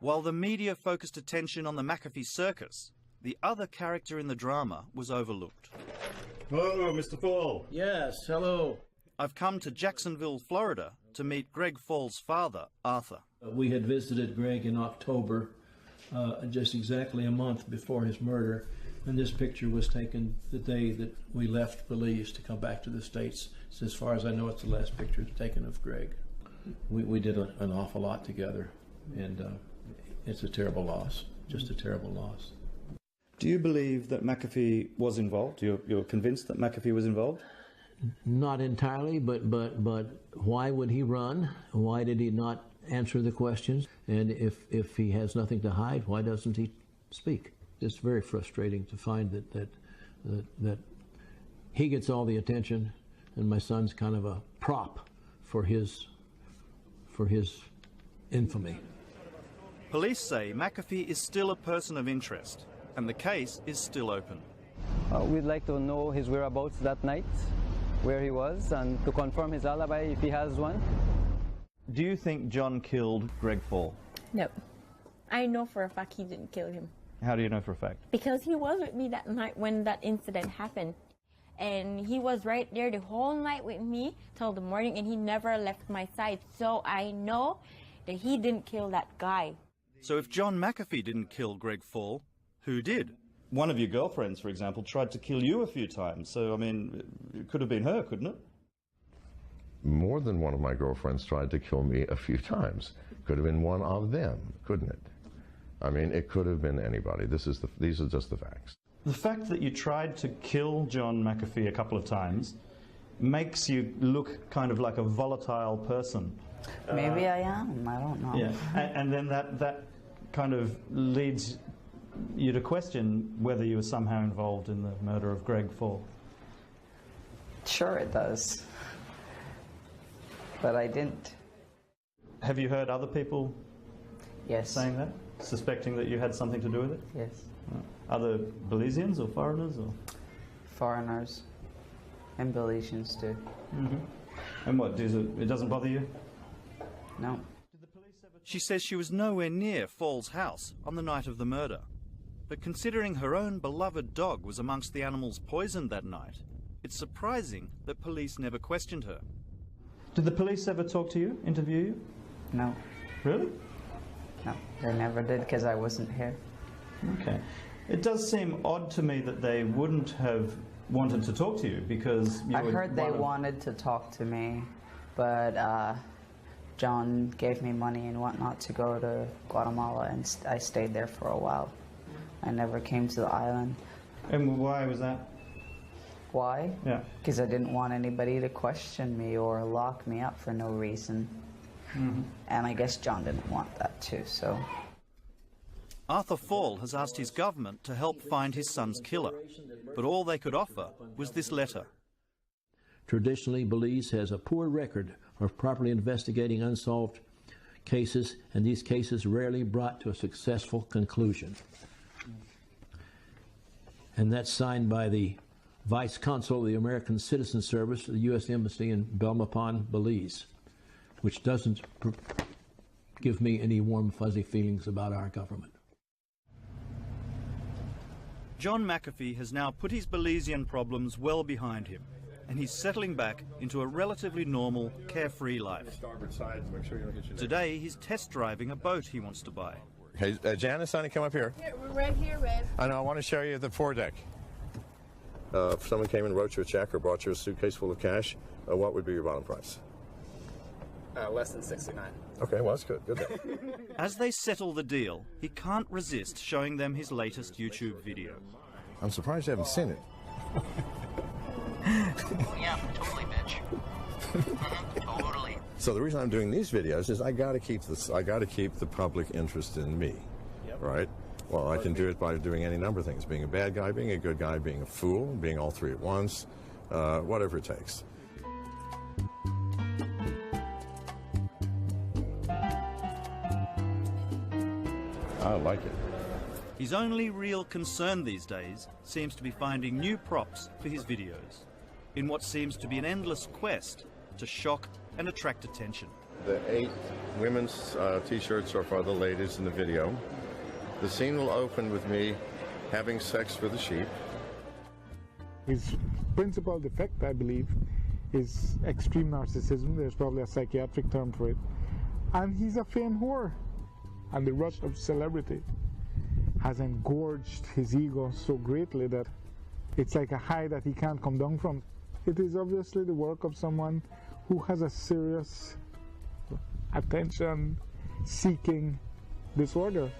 While the media focused attention on the McAfee circus, the other character in the drama was overlooked. Hello, Mr. Fall. Yes, hello. I've come to Jacksonville, Florida, to meet Greg Fall's father, Arthur. We had visited Greg in October, just exactly a month before his murder, and this picture was taken the day that we left Belize to come back to the States. So as far as I know, it's the last picture taken of Greg. We did an awful lot together, and it's a terrible loss, just a terrible loss. Do you believe that McAfee was involved? You're convinced that McAfee was involved? Not entirely, but why would he run? Why did he not answer the questions? And if he has nothing to hide, why doesn't he speak? It's very frustrating to find that he gets all the attention, and my son's kind of a prop for his infamy. Police say McAfee is still a person of interest, and the case is still open. We'd like to know his whereabouts that night, where he was, and to confirm his alibi if he has one. Do you think John killed Greg Fall? No. I know for a fact he didn't kill him. How do you know for a fact? Because he was with me that night when that incident happened. And he was right there the whole night with me till the morning, and he never left my side. So I know that he didn't kill that guy. So if John McAfee didn't kill Greg Fall, who did? One of your girlfriends, for example, tried to kill you a few times. So, I mean, it could have been her, couldn't it? More than one of my girlfriends tried to kill me a few times. Could have been one of them, couldn't it? I mean, it could have been anybody. These are just the facts. The fact that you tried to kill John McAfee a couple of times makes you look kind of like a volatile person. Maybe I am. I don't know. Yeah, and then that kind of leads you to question whether you were somehow involved in the murder of Greg Fall. Sure it does. But I didn't. Have you heard other people Yes. saying that? Suspecting that you had something to do with it? Yes. Other Belizeans or foreigners? Or? Foreigners and Belizeans too. Mm-hmm. And what, it doesn't bother you? No. She says she was nowhere near Fall's house on the night of the murder. But considering her own beloved dog was amongst the animals poisoned that night, it's surprising that police never questioned her. Did the police ever talk to you, interview you? No. Really? No, they never did because I wasn't here. Okay. It does seem odd to me that they wouldn't have wanted to talk to you because you I heard they wanted to talk to me, but John gave me money and whatnot to go to Guatemala, and I stayed there for a while. I never came to the island. And why was that? Why? Yeah. Because I didn't want anybody to question me or lock me up for no reason. Mm-hmm. And I guess John didn't want that too, so. Arthur Fall has asked his government to help find his son's killer, but all they could offer was this letter. Traditionally, Belize has a poor record of properly investigating unsolved cases, and these cases rarely brought to a successful conclusion. And that's signed by the Vice Consul of the American Citizen Service of the U.S. Embassy in Belmopan, Belize, which doesn't give me any warm, fuzzy feelings about our government. John McAfee has now put his Belizean problems well behind him, and he's settling back into a relatively normal, carefree life. Today, he's test driving a boat he wants to buy. Hey, Janice, honey, come up here. We're right here, Red. I know, I want to show you the foredeck. If someone came and wrote you a check or brought you a suitcase full of cash, what would be your bottom price? Less than 69. Okay, well, that's good. Good day. As they settle the deal, he can't resist showing them his latest YouTube video. I'm surprised you haven't seen it. Yeah, totally, bitch. Totally. So the reason I'm doing these videos is I got to keep the public interest in me, right? Well, I can do it by doing any number of things: being a bad guy, being a good guy, being a fool, being all three at once, whatever it takes. I like it. His only real concern these days seems to be finding new props for his videos, in what seems to be an endless quest to shock and attract attention. The 8 women's t-shirts are for the ladies in the video. The scene will open with me having sex with a sheep. His principal defect, I believe, is extreme narcissism. There's probably a psychiatric term for it. And he's a fame whore. And the rush of celebrity has engorged his ego so greatly that it's like a high that he can't come down from. It is obviously the work of someone who has a serious attention-seeking disorder.